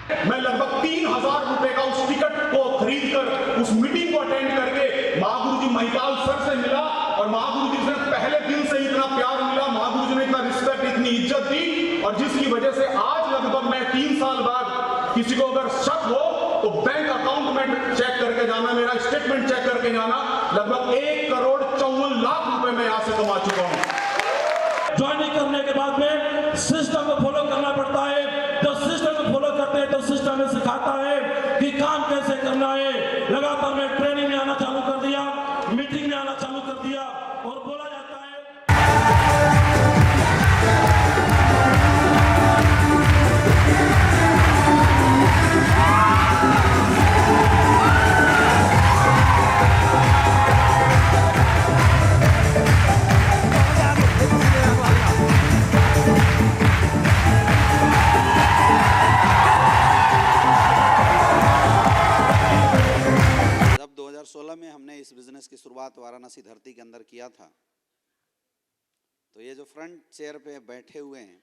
मैं लगभग 3,000 रुपए का उस टिकट को खरीद कर उस मीटिंग को अटेंड करके महागुरु जी महिपाल सर से मिला और महागुरु जी से पहले दिन से इतना प्यार मिला, महागुरु जी ने इतना रिस्पेक्ट, इतनी इज्जत दी, और जिसकी वजह से आज लगभग मैं 3 साल बाद किसी को अगर शक हो तो बैंक अकाउंट में चेक करके जाना, मेरा स्टेटमेंट चेक करके जाना, लगभग 1,54,00,000 रुपए मैं यहां से कमा चुका हूं। ज्वाइनिंग करने के बाद में सिस्टम को फॉलो करना पड़ता है। जब सिस्टम को फॉलो करते हैं तो सिस्टम में सिखाता है कि काम कैसे करना है। लगातार मैं ट्रेनिंग में आना चालू कर दिया, मीटिंग में आना चालू कर दिया और बोला जाता है। जब 2016 में हमने इस बिजनेस की शुरुआत वाराणसी धरती के अंदर किया था, तो ये जो फ्रंट चेयर पे बैठे हुए हैं,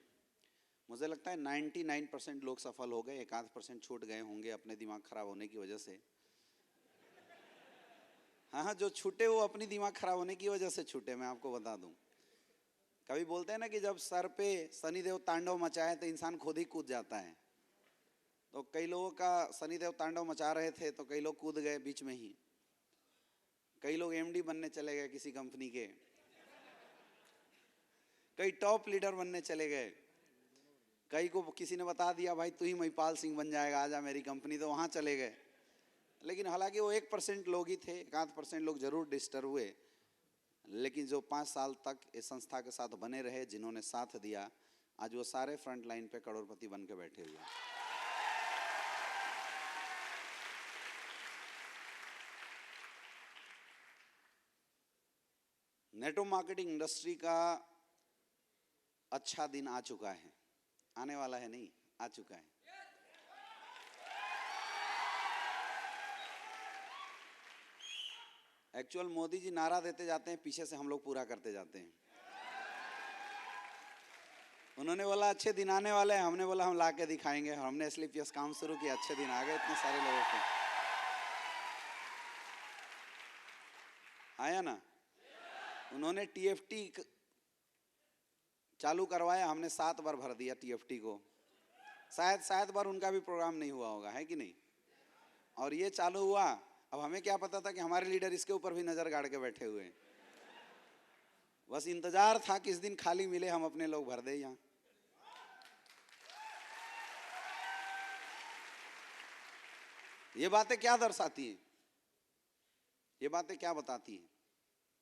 मुझे लगता है 99% लोग सफल हो गए, 1-8% छूट गए होंगे अपने दिमाग खराब होने की वजह से। हाँ, जो छूटे वो अपनी दिमाग खराब होने की वजह से छूटे, मैं आपको बता दूं। कभी बोलते हैं ना कि जब सर पे शनिदेव तांडव मचाए तो इंसान खुद ही कूद जाता है। तो कई लोगों का शनिदेव तांडव मचा रहे थे तो कई लोग कूद गए बीच में ही। कई लोग एमडी बनने चले गए किसी कंपनी के, कई टॉप लीडर बनने चले गए, कई को किसी ने बता दिया भाई तू ही महिपाल सिंह बन जाएगा, आजा मेरी कंपनी, तो वहाँ चले गए। लेकिन हालांकि वो 1% लोग ही थे, 1-8% लोग जरूर डिस्टर्ब हुए, लेकिन जो 5 साल तक इस संस्था के साथ बने रहे, जिन्होंने साथ दिया, आज वो सारे फ्रंट लाइन पे करोड़पति बन के बैठे हुए हैं। नेटवर्क मार्केटिंग इंडस्ट्री का अच्छा दिन आ चुका है, आने वाला है नहीं, आ चुका है। एक्चुअल मोदी जी नारा देते जाते हैं, पीछे से हम लोग पूरा करते जाते हैं। उन्होंने बोला अच्छे दिन आने वाले हैं, हमने बोला हम ला के दिखाएंगे। हमने SLPS काम शुरू किया, अच्छे दिन आ गए इतने सारे लोगों के, आया ना। उन्होंने TFT चालू करवाया, हमने 7 बार भर दिया TFT को। शायद बार उनका भी प्रोग्राम नहीं हुआ होगा, है कि नहीं। और ये चालू हुआ, अब हमें क्या पता था कि हमारे लीडर इसके ऊपर भी नजर गाड़ के बैठे हुए हैं। बस इंतजार था किस दिन खाली मिले, हम अपने लोग भर दे यहाँ। ये बातें क्या दर्शाती हैं, ये बातें क्या बताती हैं,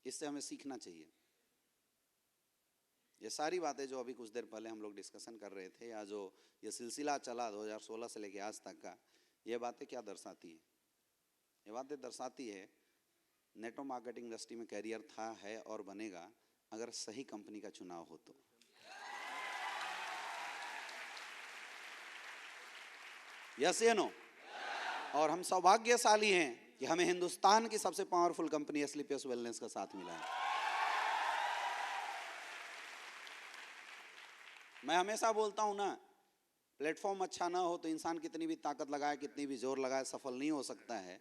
इससे हमें सीखना चाहिए। ये सारी बातें जो अभी कुछ देर पहले हम लोग डिस्कशन कर रहे थे, या जो ये सिलसिला चला 2016 से लेके आज तक का, ये बातें क्या दर्शाती है? ये बातें दर्शाती है नेटवर्क मार्केटिंग इंडस्ट्री में कैरियर था, है और बनेगा, अगर सही कंपनी का चुनाव हो तो। यस या नो? और हम सौभाग्यशाली हैं कि हमें हिंदुस्तान की सबसे पावरफुल कंपनी SLPS वेलनेस का साथ मिला है। मैं हमेशा बोलता हूं ना, प्लेटफॉर्म अच्छा ना हो तो इंसान कितनी भी ताकत लगाए, कितनी भी जोर लगाए, सफल नहीं हो सकता है।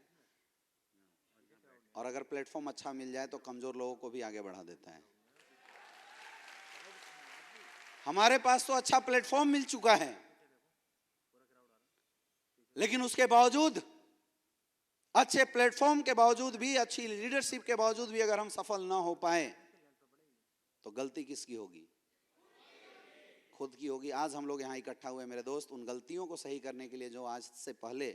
और अगर प्लेटफॉर्म अच्छा मिल जाए तो कमजोर लोगों को भी आगे बढ़ा देता है। हमारे पास तो अच्छा प्लेटफॉर्म मिल चुका है, लेकिन उसके बावजूद, अच्छे प्लेटफॉर्म के बावजूद भी, अच्छी लीडरशिप के बावजूद भी अगर हम सफल ना हो पाए तो गलती किसकी होगी? खुद की होगी। आज हम लोग यहाँ इकट्ठा हुए मेरे दोस्त, उन गलतियों को सही करने के लिए जो आज से पहले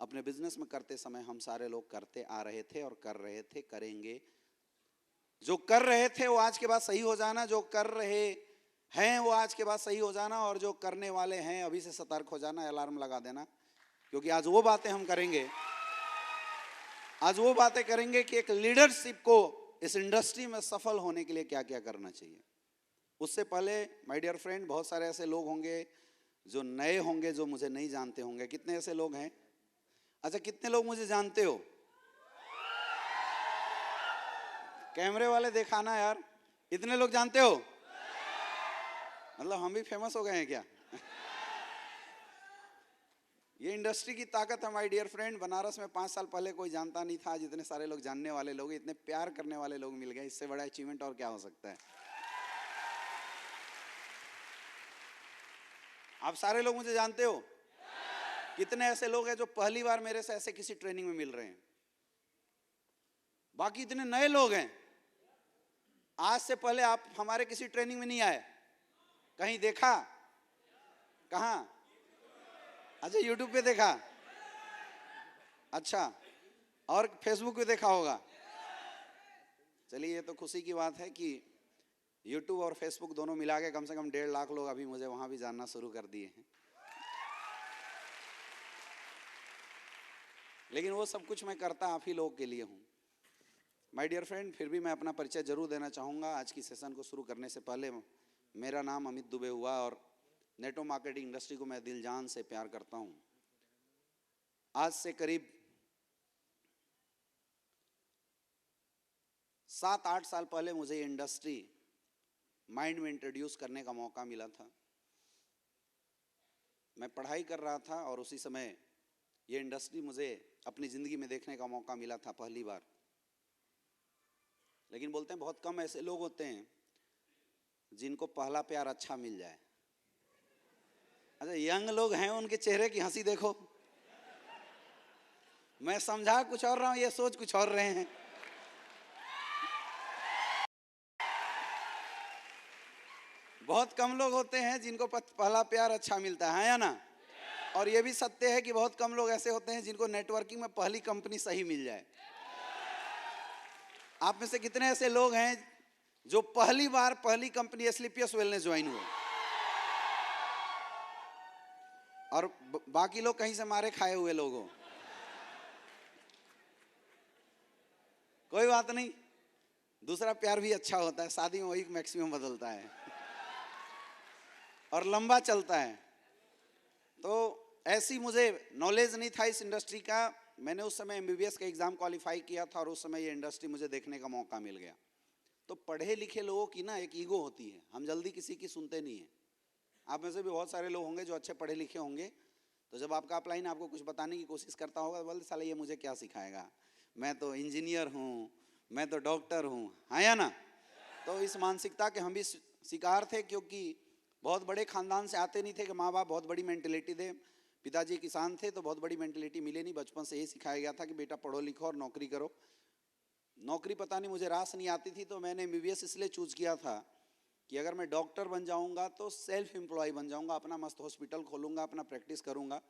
अपने बिजनेस में करते समय हम सारे लोग करते आ रहे थे और कर रहे थे, करेंगे। जो कर रहे थे वो आज के बाद सही हो जाना, जो कर रहे हैं वो आज के बाद सही हो जाना, और जो करने वाले हैं अभी से सतर्क हो जाना, अलार्म लगा देना। क्योंकि आज वो बातें हम करेंगे, आज वो बातें करेंगे कि एक लीडरशिप को इस इंडस्ट्री में सफल होने के लिए क्या क्या करना चाहिए। उससे पहले माय डियर फ्रेंड, बहुत सारे ऐसे लोग होंगे जो नए होंगे, जो मुझे नहीं जानते होंगे। कितने ऐसे लोग हैं? अच्छा, कितने लोग मुझे जानते हो? कैमरे वाले दिखाना यार, इतने लोग जानते हो? मतलब हम भी फेमस हो गए हैं क्या? ये इंडस्ट्री की ताकत है माय डियर फ्रेंड। बनारस में 5 साल पहले कोई जानता नहीं था, आज इतने सारे लोग जानने वाले लोग, इतने प्यार करने वाले लोग मिल गए। इससे बड़ा अचीवमेंट और क्या हो सकता है। आप सारे लोग मुझे जानते हो। कितने ऐसे लोग हैं जो पहली बार मेरे से ऐसे किसी ट्रेनिंग में मिल रहे हैं। बाकी इतने नए लोग हैं, आज से पहले आप हमारे किसी ट्रेनिंग में नहीं आए, कहीं देखा, कहां? अच्छा, यूट्यूब पे देखा, अच्छा, और फेसबुक पे देखा होगा। चलिए, ये तो खुशी की बात है कि यूट्यूब और फेसबुक दोनों मिला के कम से कम 1.5 लाख लोग अभी मुझे वहां भी जानना शुरू कर दिए हैं। लेकिन वो सब कुछ मैं करता आप ही लोगों के लिए हूं। माय डियर फ्रेंड, फिर भी मैं अपना परिचय जरूर देना चाहूँगा। आज की सेशन को शुरू करने से पहले, मेरा नाम अमित दुबे हुआ और नेटवर्क मार्केटिंग इंडस्ट्री को मैं दिल जान से प्यार करता हूँ। आज से करीब 7-8 साल पहले मुझे ये इंडस्ट्री माइंड में इंट्रोड्यूस करने का मौका मिला था। मैं पढ़ाई कर रहा था और उसी समय ये इंडस्ट्री मुझे अपनी ज़िंदगी में देखने का मौका मिला था पहली बार। लेकिन बोलते हैं बहुत कम ऐसे लोग होते हैं जिनको पहला प्यार अच्छा मिल जाए। अच्छा, यंग लोग हैं, उनके चेहरे की हंसी देखो। मैं समझा कुछ और रहा हूं, ये सोच कुछ और रहे हैं। बहुत कम लोग होते हैं जिनको पहला प्यार अच्छा मिलता है या ना? और ये भी सत्य है कि बहुत कम लोग ऐसे होते हैं जिनको नेटवर्किंग में पहली कंपनी सही मिल जाए। आप में से कितने ऐसे लोग हैं जो पहली बार पहली कंपनी एस्क्लेपियस वेलनेस ज्वाइन हुए और बाकी लोग कहीं से मारे खाए हुए लोग हो? कोई बात नहीं, दूसरा प्यार भी अच्छा होता है। शादी में वही मैक्सिमम बदलता है और लंबा चलता है। तो ऐसी मुझे नॉलेज नहीं था इस इंडस्ट्री का। मैंने उस समय MBBS का एग्ज़ाम क्वालिफाई किया था और उस समय ये इंडस्ट्री मुझे देखने का मौका मिल गया। तो पढ़े लिखे लोगों की ना एक ईगो होती है, हम जल्दी किसी की सुनते नहीं हैं। आप में से भी बहुत सारे लोग होंगे जो अच्छे पढ़े लिखे होंगे, तो जब आपका अपलाइन आपको कुछ बताने की कोशिश करता होगा तो बोलते साले ये मुझे क्या सिखाएगा, मैं तो इंजीनियर हूँ, मैं तो डॉक्टर हूँ, हाँ या ना? तो इस मानसिकता के हम भी शिकार थे, क्योंकि बहुत बड़े खानदान से आते नहीं थे कि माँ बाप बहुत बड़ी मेंटेलिटी दे। पिताजी किसान थे तो बहुत बड़ी मेंटेलिटी मिले नहीं। बचपन से यही सिखाया गया था कि बेटा पढ़ो लिखो और नौकरी करो। नौकरी पता नहीं मुझे रास नहीं आती थी, तो मैंने MBBS इसलिए चूज किया था कि अगर मैं डॉक्टर बन जाऊंगा तो सेल्फ एम्प्लॉय बन जाऊंगा, अपना मस्त हॉस्पिटल खोलूंगा, अपना प्रैक्टिस करूंगा,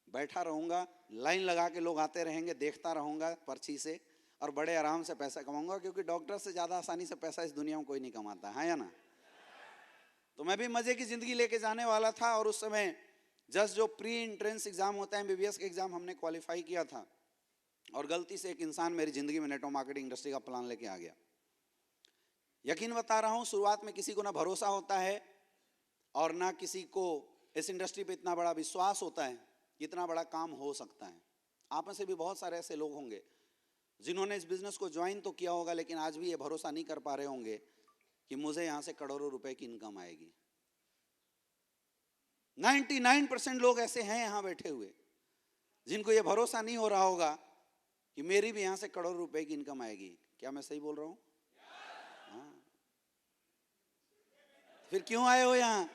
बैठा रहूंगा, लाइन लगा के लोग आते रहेंगे, देखता रहूंगा पर्ची से, और बड़े आराम से पैसा कमाऊंगा, क्योंकि डॉक्टर से ज़्यादा आसानी से पैसा इस दुनिया में कोई नहीं कमाता है या ना? तो मैं भी मज़े की ज़िंदगी लेके जाने वाला था। और उस समय जस्ट जो प्री एंट्रेंस एग्ज़ाम होता है MBBS का एग्ज़ाम, हमने क्वालिफाई किया था और गलती से एक इंसान मेरी ज़िंदगी में नेटवर्क मार्केटिंग इंडस्ट्री का प्लान लेके आ गया। यकीन बता रहा हूँ, शुरुआत में किसी को ना भरोसा होता है और ना किसी को इस इंडस्ट्री पे इतना बड़ा विश्वास होता है कि इतना बड़ा काम हो सकता है। आप में से भी बहुत सारे ऐसे लोग होंगे जिन्होंने इस बिज़नेस को ज्वाइन तो किया होगा, लेकिन आज भी ये भरोसा नहीं कर पा रहे होंगे कि मुझे यहाँ से करोड़ों रुपए की इनकम आएगी। 99% लोग ऐसे हैं यहाँ बैठे हुए जिनको ये भरोसा नहीं हो रहा होगा कि मेरी भी यहाँ से करोड़ों रुपए की इनकम आएगी। क्या मैं सही बोल रहा हूँ? हाँ। फिर क्यों आए हो यहाँ?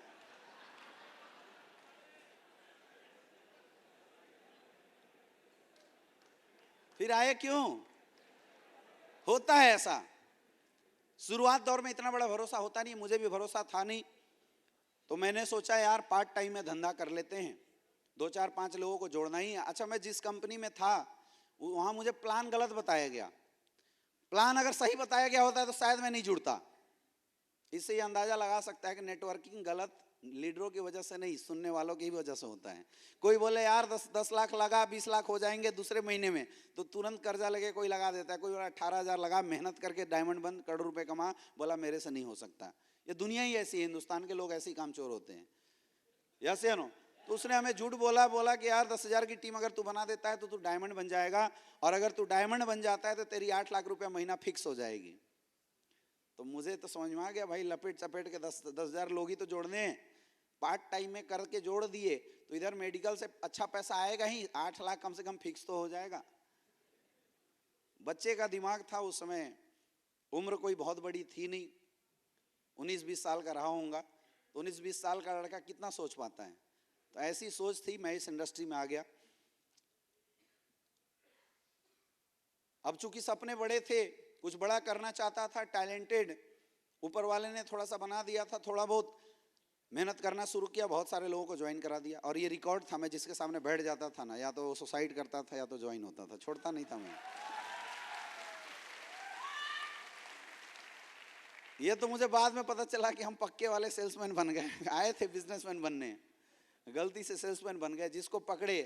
फिर आए क्यों? होता है ऐसा, शुरुआत दौर में इतना बड़ा भरोसा होता नहीं, मुझे भी भरोसा था नहीं। तो मैंने सोचा यार पार्ट टाइम में धंधा कर लेते हैं, 2-4-5 लोगों को जोड़ना ही है। अच्छा, मैं जिस कंपनी में था वहाँ मुझे प्लान गलत बताया गया। प्लान अगर सही बताया गया होता है तो शायद मैं नहीं जुड़ता। इससे ये अंदाज़ा लगा सकता है कि नेटवर्किंग गलत लीडरों की वजह से नहीं, सुनने वालों की वजह से होता है। कोई बोले यार 10 लाख लगा, 20 लाख हो जाएंगे दूसरे महीने में, तो तुरंत कर्जा लगे कोई लगा देता है। कोई बोला 18,000 लगा, मेहनत करके डायमंड बंद, करोड़ रुपए कमा, बोला मेरे से नहीं हो सकता। ये दुनिया ही ऐसी है, हिंदुस्तान के लोग ऐसे ही कामचोर होते हैं, यस या नो? तो उसने हमें झूठ बोला कि यार 10,000 की टीम अगर तू बना देता है तो तू डायमंड बन जाएगा, और अगर तू डायमंड बन जाता है तो तेरी 8 लाख रुपया महीना फिक्स हो जाएगी। तो मुझे तो समझ में आ गया भाई, लपेट चपेट के 10,000 लोग ही तो जोड़ने हैं। पार्ट टाइम में करके जोड़ दिए तो इधर मेडिकल से अच्छा पैसा आएगा ही, 8 लाख कम से कम फिक्स तो हो जाएगा। बच्चे का दिमाग था उस समय, उम्र कोई बहुत बड़ी थी नहीं, 19-20 साल का रहा होऊंगा, तो 19-20 साल का लड़का कितना सोच पाता है। तो ऐसी सोच थी, मैं इस इंडस्ट्री में आ गया। अब चूंकि सपने बड़े थे, कुछ बड़ा करना चाहता था, टैलेंटेड, ऊपर वाले ने थोड़ा सा बना दिया था, थोड़ा बहुत मेहनत करना शुरू किया, बहुत सारे लोगों को ज्वाइन करा दिया। और ये रिकॉर्ड था, मैं जिसके सामने बैठ जाता था ना, या तो सुसाइड करता था या तो ज्वाइन होता था, छोड़ता नहीं था मैं। ये तो मुझे बाद में पता चला कि हम पक्के वाले सेल्समैन बन गए, आए थे बिजनेसमैन बनने, गलती से सेल्समैन बन गए। जिसको पकड़े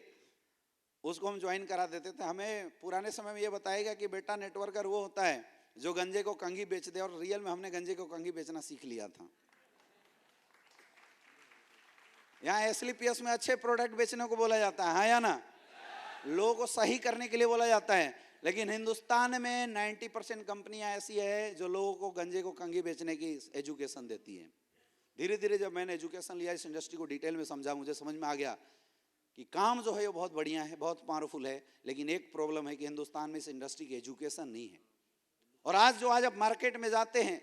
उसको हम ज्वाइन करा देते थे। हमें पुराने समय में ये बताएगा कि बेटा नेटवर्कर वो होता है जो गंजे को कंघी बेच दे, और रियल में हमने गंजे को कंघी बेचना सीख लिया था। यहाँ एसलीपीएस में अच्छे प्रोडक्ट बेचने को बोला जाता है, हाँ या ना, लोगों को सही करने के लिए बोला जाता है। लेकिन हिंदुस्तान में 90% कंपनियां ऐसी है जो लोगों को गंजे को कंघी बेचने की एजुकेशन देती है। धीरे धीरे जब मैंने एजुकेशन लिया, इस इंडस्ट्री को डिटेल में समझा, मुझे समझ में आ गया कि काम जो है वो बहुत बढ़िया है, बहुत पावरफुल है, लेकिन एक प्रॉब्लम है कि हिंदुस्तान में इस इंडस्ट्री की एजुकेशन नहीं है। और आज आप मार्केट में जाते हैं,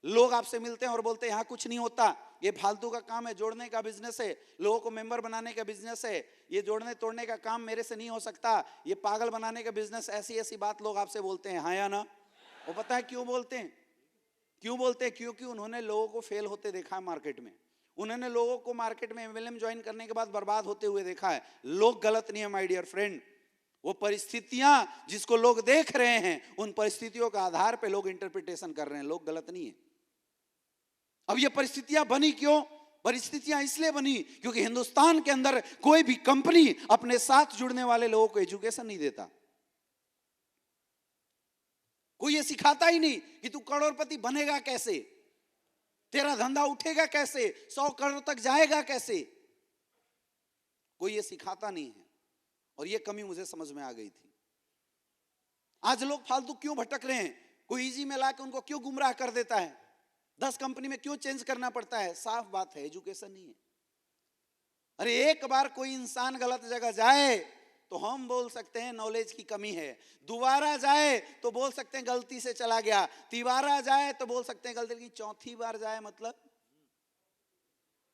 लोग आपसे मिलते हैं और बोलते हैं यहाँ कुछ नहीं होता, ये फालतू का काम है, जोड़ने का बिजनेस है, लोगों को मेंबर बनाने का बिजनेस है, ये जोड़ने तोड़ने का काम मेरे से नहीं हो सकता, ये पागल बनाने का बिजनेस, ऐसी ऐसी बात लोग आपसे बोलते हैं, हाँ या ना। वो पता है क्यों बोलते हैं? क्यों बोलते हैं? क्योंकि उन्होंने लोगों को फेल होते देखा है मार्केट में। उन्होंने लोगों को मार्केट में एमएलएम ज्वाइन करने के बाद बर्बाद होते हुए देखा है। लोग गलत नहीं है माय डियर फ्रेंड, वो परिस्थितियां जिसको लोग देख रहे हैं, उन परिस्थितियों के आधार पे लोग इंटरप्रिटेशन कर रहे हैं, लोग गलत नहीं है। अब ये परिस्थितियां बनी क्यों? परिस्थितियां इसलिए बनी क्योंकि हिंदुस्तान के अंदर कोई भी कंपनी अपने साथ जुड़ने वाले लोगों को एजुकेशन नहीं देता। कोई ये सिखाता ही नहीं कि तू करोड़पति बनेगा कैसे, तेरा धंधा उठेगा कैसे, 100 करोड़ तक जाएगा कैसे, कोई ये सिखाता नहीं है। और ये कमी मुझे समझ में आ गई थी। आज लोग फालतू क्यों भटक रहे हैं? कोई इजी में लाके उनको क्यों गुमराह कर देता है? 10 कंपनी में क्यों चेंज करना पड़ता है? साफ बात है, एजुकेशन नहीं है। अरे एक बार कोई इंसान गलत जगह जाए तो हम बोल सकते हैं नॉलेज की कमी है, दोबारा जाए तो बोल सकते हैं गलती से चला गया, तीबारा जाए तो बोल सकते हैं गलती की, चौथी बार जाए मतलब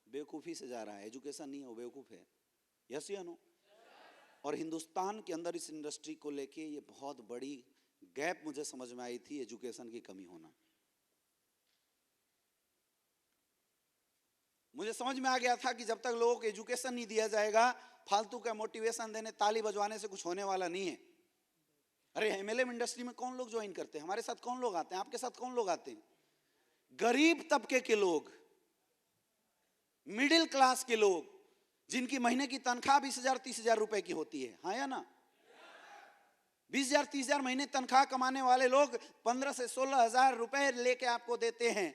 बेवकूफी से जा रहा है, एजुकेशन नहीं है, वो बेवकूफ है। यस या नो? और हिंदुस्तान के अंदर इस इंडस्ट्री को लेके ये बहुत बड़ी गैप मुझे समझ में आई थी, एजुकेशन की कमी होना। मुझे समझ में आ गया था कि जब तक लोगों को एजुकेशन नहीं दिया जाएगा, फालतू का मोटिवेशन देने, ताली बजवाने से कुछ होने वाला नहीं है। अरे एमएलएम इंडस्ट्री में कौन लोग ज्वाइन करते हैं? हमारे साथ कौन लोग आते हैं? आपके साथ कौन लोग आते हैं? गरीब तबके के लोग, मिडिल क्लास के लोग, जिनकी महीने की तनख्वाह 20,000-30,000 रुपए की होती है, हाँ या ना? 20,000-30,000 महीने तनख्वाह कमाने वाले लोग 15 से 16,000 रुपए लेके आपको देते हैं।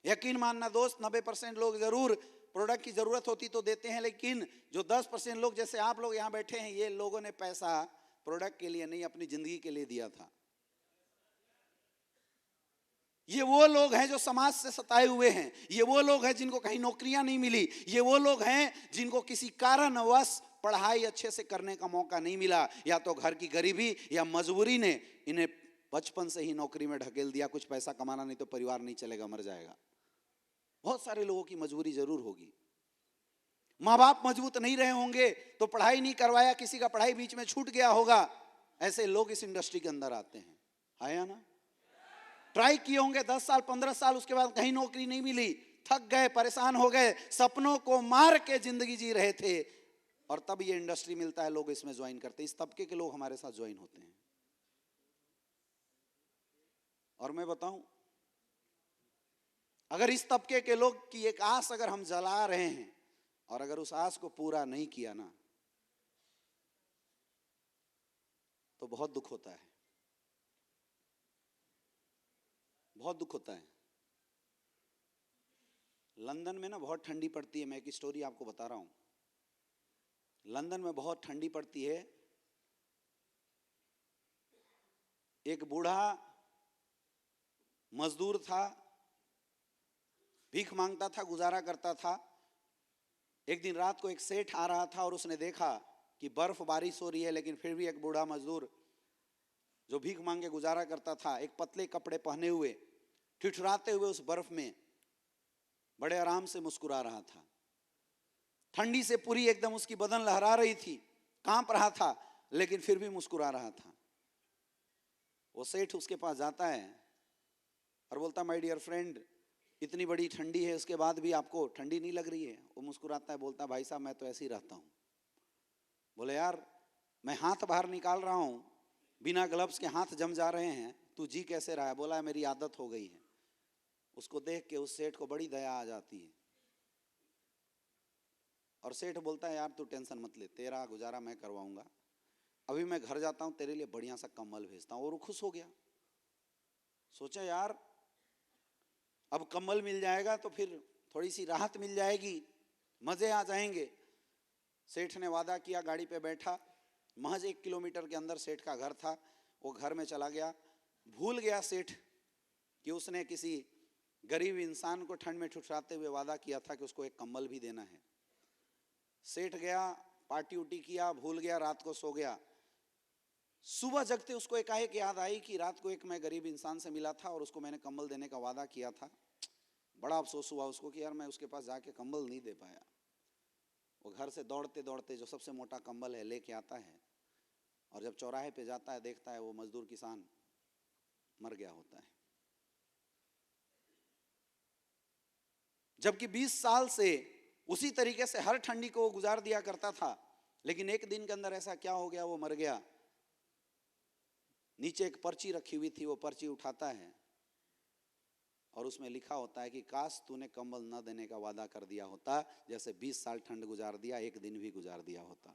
यकीन मानना दोस्त, 90% लोग जरूर प्रोडक्ट की जरूरत होती तो देते हैं, लेकिन जो 10% लोग जैसे आप लोग यहाँ बैठे हैं, ये लोगों ने पैसा प्रोडक्ट के लिए नहीं, अपनी जिंदगी के लिए दिया था। ये वो लोग हैं जो समाज से सताए हुए हैं, ये वो लोग हैं जिनको कहीं नौकरियां नहीं मिली, ये वो लोग हैं जिनको किसी कारणवश पढ़ाई अच्छे से करने का मौका नहीं मिला, या तो घर की गरीबी या मजबूरी ने इन्हें बचपन से ही नौकरी में ढकेल दिया। कुछ पैसा कमाना नहीं तो परिवार नहीं चलेगा, मर जाएगा। बहुत सारे लोगों की मजबूरी जरूर होगी, माँ बाप मजबूत नहीं रहे होंगे तो पढ़ाई नहीं करवाया, किसी का पढ़ाई बीच में छूट गया होगा, ऐसे लोग इस इंडस्ट्री के अंदर आते हैं, है या ना? ट्राई किए होंगे 10 साल 15 साल, उसके बाद कहीं नौकरी नहीं मिली, थक गए, परेशान हो गए, सपनों को मार के जिंदगी जी रहे थे, और तब ये इंडस्ट्री मिलता है, लोग इसमें ज्वाइन करते हैं। इस तबके के लोग हमारे साथ ज्वाइन होते हैं। और मैं बताऊं, अगर इस तबके के लोग की एक आस अगर हम जला रहे हैं और अगर उस आस को पूरा नहीं किया ना, तो बहुत दुख होता है, बहुत दुख होता है। लंदन में ना बहुत ठंडी पड़ती है, मैं एक स्टोरी आपको बता रहा हूं। लंदन में बहुत ठंडी पड़ती है। एक बूढ़ा मजदूर था, भीख मांगता था, गुजारा करता था। एक दिन रात को एक सेठ आ रहा था और उसने देखा कि बर्फ बारिश हो रही है, लेकिन फिर भी एक बूढ़ा मजदूर जो भीख मांग के गुजारा करता था, एक पतले कपड़े पहने हुए, ठिठुराते हुए उस बर्फ में बड़े आराम से मुस्कुरा रहा था। ठंडी से पूरी एकदम उसकी बदन लहरा रही थी, कांप रहा था, लेकिन फिर भी मुस्कुरा रहा था। वो सेठ उसके पास जाता है और बोलता, माय डियर फ्रेंड, इतनी बड़ी ठंडी है, उसके बाद भी आपको ठंडी नहीं लग रही है? वो मुस्कुराता है, बोलता, भाई साहब मैं तो ऐसे ही रहता हूँ। बोले, यार मैं हाथ बाहर निकाल रहा हूँ, बिना ग्लव्स के हाथ जम जा रहे हैं, तू जी कैसे रहा है? बोला, मेरी आदत हो गई है। उसको देख के उस सेठ को बड़ी दया आ जाती है और सेठ बोलता है, यार तू टेंशन मत ले, तेरा गुजारा मैं करवाऊंगा, अभी मैं घर जाता हूँ, तेरे लिए बढ़िया सा कंबल भेजता हूँ। और वो खुश हो गया, सोचा यार अब कंबल मिल जाएगा तो फिर थोड़ी सी राहत मिल जाएगी, मजे आ जाएंगे। सेठ ने वादा किया, गाड़ी पे बैठा, महज 1 किलोमीटर के अंदर सेठ का घर था। वो घर में चला गया। भूल गया सेठ कि उसने किसी गरीब इंसान को ठंड में ठुठराते हुए वादा किया था कि उसको एक कंबल भी देना है। सेठ गया, पार्टी उटी किया, भूल गया, रात को सो गया। सुबह जगते उसको एकाएक याद आई कि रात को एक मैं गरीब इंसान से मिला था और उसको मैंने कंबल देने का वादा किया था। बड़ा अफसोस हुआ उसको कि यार मैं उसके पास जाके कंबल नहीं दे पाया। वो घर से दौड़ते दौड़ते जो सबसे मोटा कंबल है लेके आता है और जब चौराहे पे जाता है, देखता है वो मजदूर किसान मर गया होता है। जबकि 20 साल से उसी तरीके से हर ठंडी को वो गुजार दिया करता था, लेकिन एक दिन के अंदर ऐसा क्या हो गया, वो मर गया। नीचे एक पर्ची रखी हुई थी, वो पर्ची उठाता है और उसमें लिखा होता है कि काश तूने कंबल न देने का वादा कर दिया होता, जैसे 20 साल ठंड गुजार दिया, एक दिन भी गुजार दिया होता।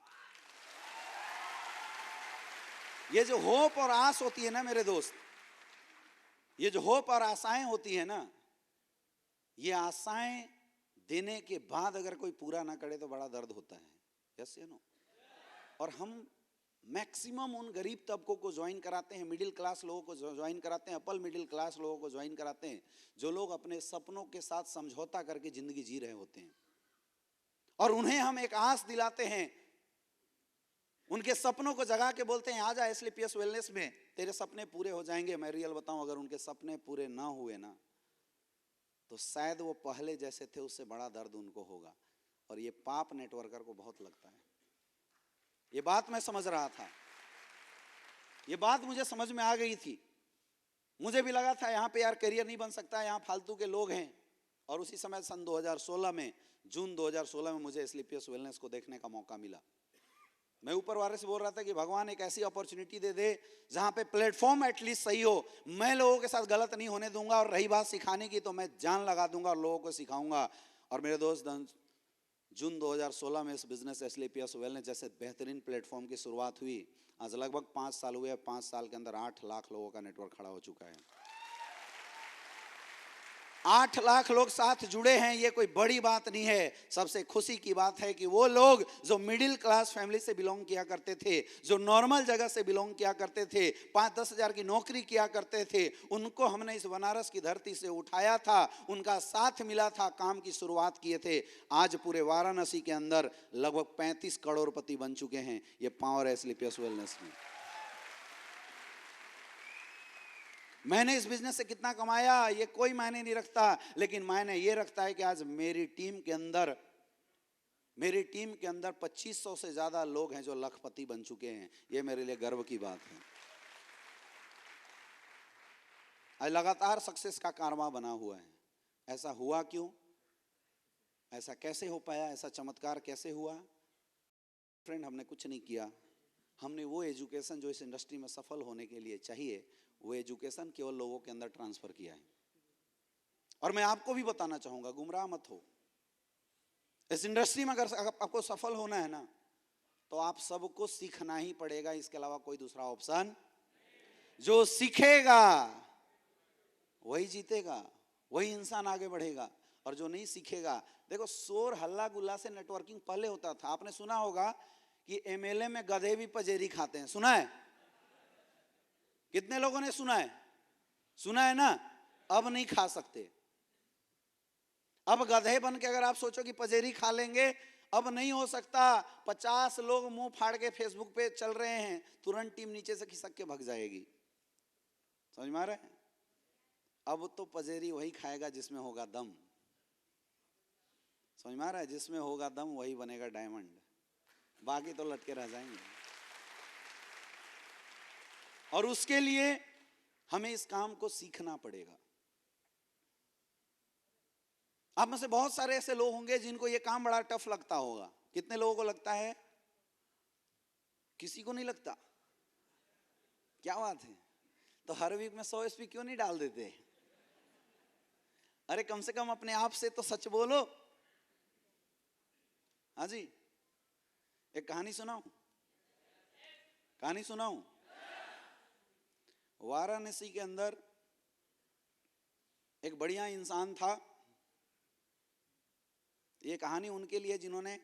ये जो होप और आस होती है ना मेरे दोस्त, ये जो होप और आशाएं होती है ना, ये आशाएं देने के बाद अगर कोई पूरा ना करे तो बड़ा दर्द होता है। यस या नो? और हम मैक्सिमम उन गरीब तबकों को ज्वाइन कराते हैं, मिडिल क्लास लोगों को ज्वाइन कराते हैं, अपर मिडिल क्लास लोगों को ज्वाइन कराते हैं, जो लोग अपने सपनों के साथ समझौता करके जिंदगी जी रहे होते हैं। और उन्हें हम एक आस दिलाते हैं, उनके सपनों को जगा के बोलते हैं आजा एसलीपीएस वेलनेस में, तेरे सपने पूरे हो जाएंगे। मैं रियल बताऊं, अगर उनके सपने पूरे ना हुए ना तो शायद वो पहले जैसे थे उससे बड़ा दर्द उनको होगा। और ये पाप नेटवर्कर को बहुत लगता है। ये बात मैं समझ रहा था, ये बात मुझे समझ में आ गई थी। मुझे भी लगा था यहाँ पे यार करियर नहीं बन सकता, यहाँ फालतू के लोग हैं। और उसी समय सन 2016 में, जून 2016 में मुझे एसलीपीएस वेलनेस को देखने का मौका मिला। मैं ऊपर वाले से बोल रहा था कि भगवान एक ऐसी अपॉर्चुनिटी दे दे जहाँ पे प्लेटफॉर्म एटलीस्ट सही हो, मैं लोगों के साथ गलत नहीं होने दूंगा। और रही बात सिखाने की, तो मैं जान लगा दूंगा और लोगों को सिखाऊंगा। और मेरे दोस्त, जून 2016 में इस बिजनेस एसलीपीएस वेलनेस जैसे बेहतरीन प्लेटफॉर्म की शुरुआत हुई। आज लगभग 5 साल हुए। 5 साल के अंदर 8 लाख लोगों का नेटवर्क खड़ा हो चुका है। 8 लाख लोग साथ जुड़े हैं, ये कोई बड़ी बात नहीं है। सबसे खुशी की बात है कि वो लोग जो मिडिल क्लास फैमिली से बिलोंग किया करते थे, जो नॉर्मल जगह से बिलोंग किया करते थे, 5-10 हजार की नौकरी किया करते थे, उनको हमने इस बनारस की धरती से उठाया था, उनका साथ मिला था, काम की शुरुआत किए थे। आज पूरे वाराणसी के अंदर लगभग 35 करोड़पति बन चुके हैं। ये पावर है एसलीपीएस वेलनेस में। मैंने इस बिजनेस से कितना कमाया ये कोई मायने नहीं रखता, लेकिन मायने ये रखता है कि आज मेरी टीम के अंदर 2500 से ज्यादा लोग हैं जो लखपति बन चुके हैं। ये मेरे लिए गर्व की बात है। आज लगातार सक्सेस का कारवां बना हुआ है। ऐसा हुआ क्यों? ऐसा कैसे हो पाया? ऐसा चमत्कार कैसे हुआ? फ्रेंड, हमने कुछ नहीं किया। हमने वो एजुकेशन जो इस इंडस्ट्री में सफल होने के लिए चाहिए, वो एजुकेशन केवल लोगों के अंदर ट्रांसफर किया है। और मैं आपको भी बताना चाहूंगा, गुमराह मत हो। इस इंडस्ट्री में अगर आपको सफल होना है ना, तो आप सबको सीखना ही पड़ेगा, इसके अलावा कोई दूसरा ऑप्शन। जो सीखेगा वही जीतेगा, वही इंसान आगे बढ़ेगा। और जो नहीं सीखेगा, देखो शोर हल्ला गुल्ला से नेटवर्किंग पहले होता था। आपने सुना होगा कि एमएलए में गधे भी पजेरी खाते हैं, सुना है? कितने लोगों ने सुना है? सुना है ना? अब नहीं खा सकते। अब गधे बन के अगर आप सोचो कि पजेरी खा लेंगे, अब नहीं हो सकता, 50 लोग मुंह फाड़ के फेसबुक पे चल रहे हैं, तुरंत टीम नीचे से खिसक के भग जाएगी। समझ में आ रहा है? अब तो पजेरी वही खाएगा जिसमें होगा दम। समझ में आ रहा है? जिसमें होगा दम वही बनेगा डायमंड, बाकी तो लटके रह जाएंगे। और उसके लिए हमें इस काम को सीखना पड़ेगा। आप में से बहुत सारे ऐसे लोग होंगे जिनको ये काम बड़ा टफ लगता होगा। कितने लोगों को लगता है? किसी को नहीं लगता? क्या बात है? तो हर वीक में 100 SP क्यों नहीं डाल देते? अरे कम से कम अपने आप से तो सच बोलो। हाँ जी, एक कहानी सुनाऊं? कहानी सुनाऊं? वाराणसी के अंदर एक बढ़िया इंसान था। ये कहानी उनके लिए जिन्होंने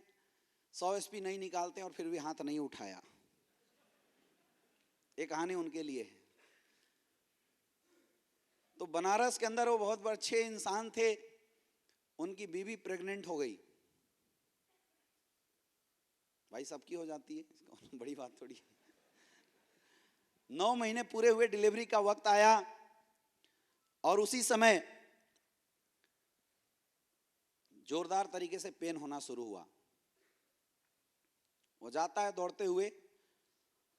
100 SP नहीं निकालते और फिर भी हाथ नहीं उठाया। ये कहानी उनके लिए है। तो बनारस के अंदर वो बहुत अच्छे इंसान थे, उनकी बीवी प्रेग्नेंट हो गई। भाई सबकी हो जाती है, बड़ी बात थोड़ी। 9 महीने पूरे हुए, डिलीवरी का वक्त आया और उसी समय जोरदार तरीके से पेन होना शुरू हुआ। वो जाता है दौड़ते हुए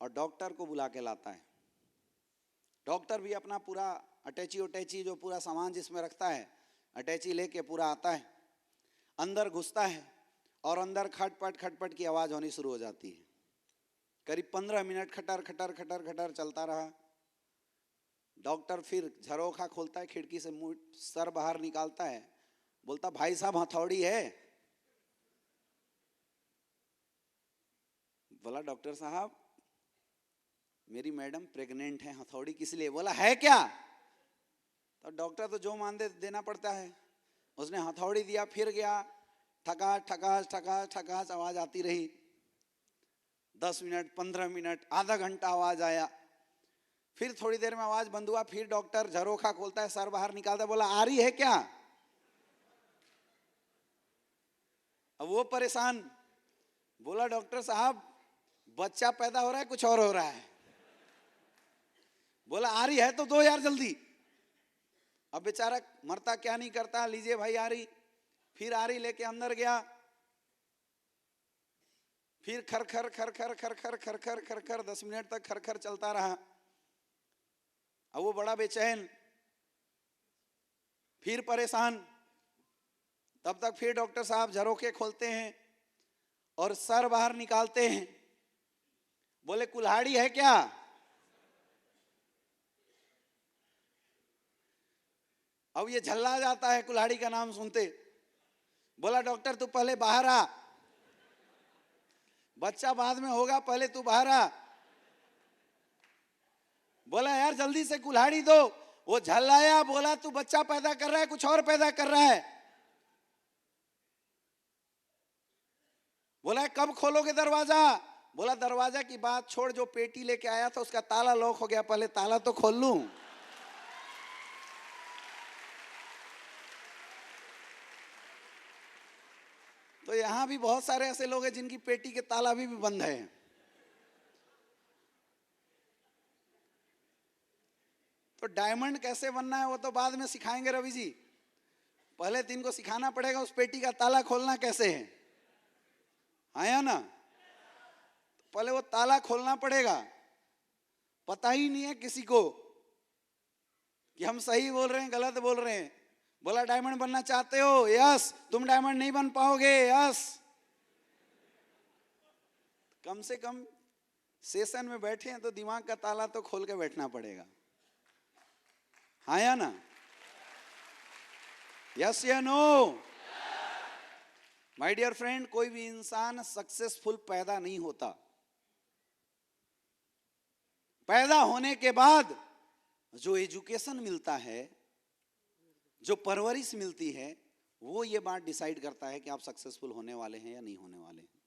और डॉक्टर को बुला के लाता है। डॉक्टर भी अपना पूरा अटैची जो पूरा सामान जिसमें रखता है, अटैची लेके पूरा आता है, अंदर घुसता है और अंदर खटपट की आवाज होनी शुरू हो जाती है। करीब 15 मिनट खटर खटर खटर खटर चलता रहा। डॉक्टर फिर झरोखा खोलता है, खिड़की से मुंह सर बाहर निकालता है, बोलता भाई साहब हथौड़ी है? बोला डॉक्टर साहब मेरी मैडम प्रेग्नेंट है, हथौड़ी किस लिए? बोला है क्या? तो डॉक्टर तो जो मान दे देना पड़ता है। उसने हथौड़ी दिया, फिर गया, ठकास ठकास ठकास ठकास आवाज आती रही। 10 मिनट, 15 मिनट, आधा घंटा आवाज आया। फिर थोड़ी देर में आवाज बंद हुआ। फिर डॉक्टर झरोखा खोलता है, सर बाहर निकालता है, बोला आ रही है क्या? अब वो परेशान, बोला डॉक्टर साहब बच्चा पैदा हो रहा है कुछ और हो रहा है? बोला आ रही है तो दो यार जल्दी। अब बेचारा मरता क्या नहीं करता, लीजिए भाई आ रही। फिर आ रही लेके अंदर गया, फिर खर खर खर खर खर खर खर खर खर खर 10 मिनट तक खर खर चलता रहा। अब वो बड़ा बेचैन, फिर परेशान। तब तक फिर डॉक्टर साहब झरोखे खोलते हैं और सर बाहर निकालते हैं, बोले कुल्हाड़ी है क्या? अब ये झल्ला जाता है कुल्हाड़ी का नाम सुनते। बोला डॉक्टर तू पहले बाहर आ, बच्चा बाद में होगा, पहले तू बाहर आ। बोला यार जल्दी से कुल्हाड़ी दो। वो झल्लाया, बोला तू बच्चा पैदा कर रहा है कुछ और पैदा कर रहा है? बोला कब खोलोगे दरवाजा? बोला दरवाजा की बात छोड़, जो पेटी लेके आया था उसका ताला लॉक हो गया, पहले ताला तो खोल लूं। तो यहां भी बहुत सारे ऐसे लोग हैं जिनकी पेटी के ताला भी बंद है। तो डायमंड कैसे बनना है वो तो बाद में सिखाएंगे रवि जी। पहले दिन को सिखाना पड़ेगा उस पेटी का ताला खोलना कैसे है, आया ना? पहले वो ताला खोलना पड़ेगा। पता ही नहीं है किसी को कि हम सही बोल रहे हैं गलत बोल रहे हैं। बोला डायमंड बनना चाहते हो? यस। तुम डायमंड नहीं बन पाओगे? यस। कम से कम सेशन में बैठे हैं तो दिमाग का ताला तो खोल के बैठना पड़ेगा, आया ना? यस या नो? माय डियर फ्रेंड, कोई भी इंसान सक्सेसफुल पैदा नहीं होता। पैदा होने के बाद जो एजुकेशन मिलता है, जो परवरिश मिलती है, वो ये बात डिसाइड करता है कि आप सक्सेसफुल होने वाले हैं या नहीं होने वाले हैं।